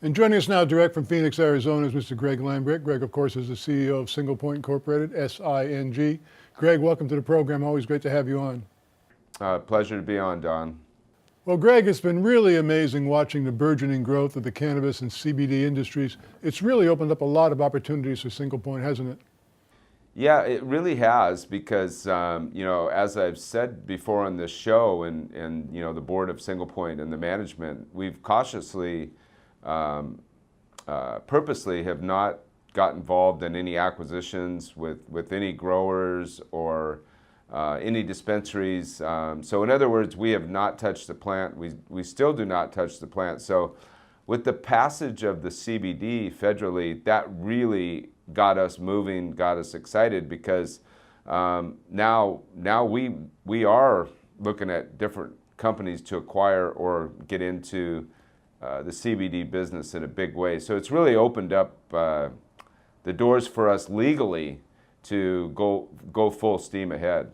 And joining us now direct from Phoenix, Arizona is Mr. Greg Lambrick. Greg, of course, is the CEO of Singlepoint Incorporated, SING. Greg, welcome to the program. Always great to have you on. Pleasure to be on, Don. Well, Greg, it's been really amazing watching the burgeoning growth of the cannabis and CBD industries. It's really opened up a lot of opportunities for Singlepoint, hasn't it? Yeah, it really has because, as I've said before on this show and the board of Singlepoint and the management, we've cautiously, purposely have not got involved in any acquisitions with any growers or any dispensaries. So in other words, we have not touched the plant. We still do not touch the plant. So with the passage of the CBD federally, that really got us moving, got us excited because now we are looking at different companies to acquire or get into the CBD business in a big way. So it's really opened up the doors for us legally to go full steam ahead.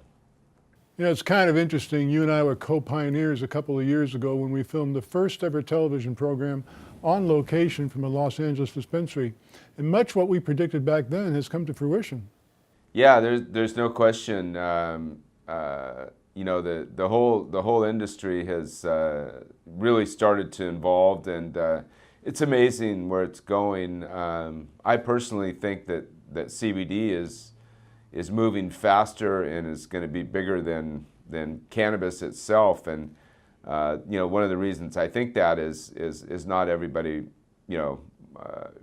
You know, it's kind of interesting. You and I were co-pioneers a couple of years ago when we filmed the first ever television program on location from a Los Angeles dispensary. And much what we predicted back then has come to fruition. Yeah, there's no question. The whole industry has really started to evolve, and it's amazing where it's going. I personally think that CBD is moving faster and is going to be bigger than cannabis itself. And one of the reasons I think that is not everybody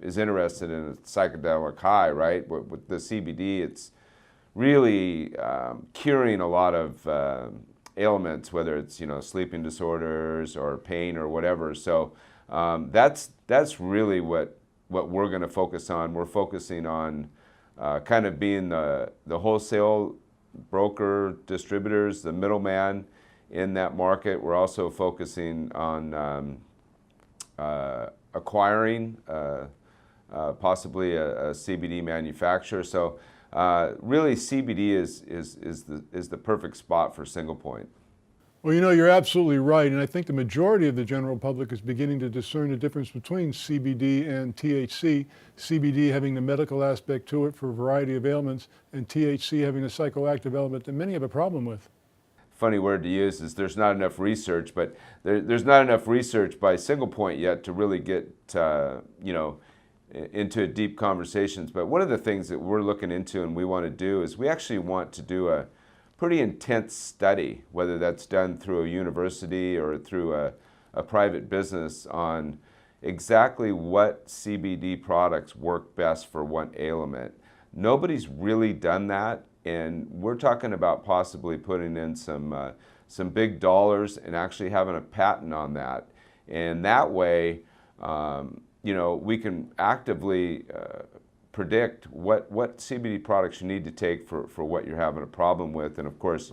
is interested in a psychedelic high, right? With the CBD, it's really curing a lot of ailments, whether it's sleeping disorders or pain or whatever. So that's really what we're going to focus on. We're focusing on kind of being the wholesale broker, distributors, the middleman in that market. We're also focusing on acquiring possibly a CBD manufacturer. So really CBD is the perfect spot for Singlepoint. Well, you're absolutely right, and I think the majority of the general public is beginning to discern the difference between CBD and THC, CBD having the medical aspect to it for a variety of ailments, and THC having the psychoactive element that many have a problem with. Funny word to use is there's not enough research, but there's not enough research by Singlepoint yet to really get into deep conversations. But one of the things that we're looking into and we want to do is we actually want to do a pretty intense study, whether that's done through a university or through a private business, on exactly what CBD products work best for what ailment. Nobody's really done that, and we're talking about possibly putting in some big dollars and actually having a patent on that. And that way, we can actively predict what CBD products you need to take for what you're having a problem with. And of course,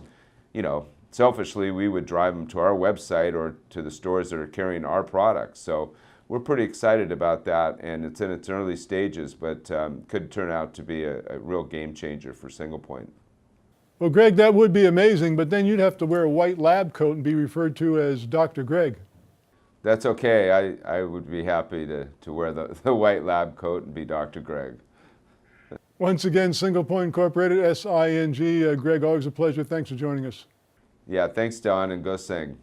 selfishly, we would drive them to our website or to the stores that are carrying our products. So we're pretty excited about that, and it's in its early stages, but could turn out to be a real game changer for Singlepoint. Well, Greg, that would be amazing, but then you'd have to wear a white lab coat and be referred to as Dr. Greg. That's okay. I would be happy to wear the white lab coat and be Dr. Greg. Once again, Singlepoint Incorporated, SING. Greg, always a pleasure. Thanks for joining us. Yeah, thanks, Don, and go Sing.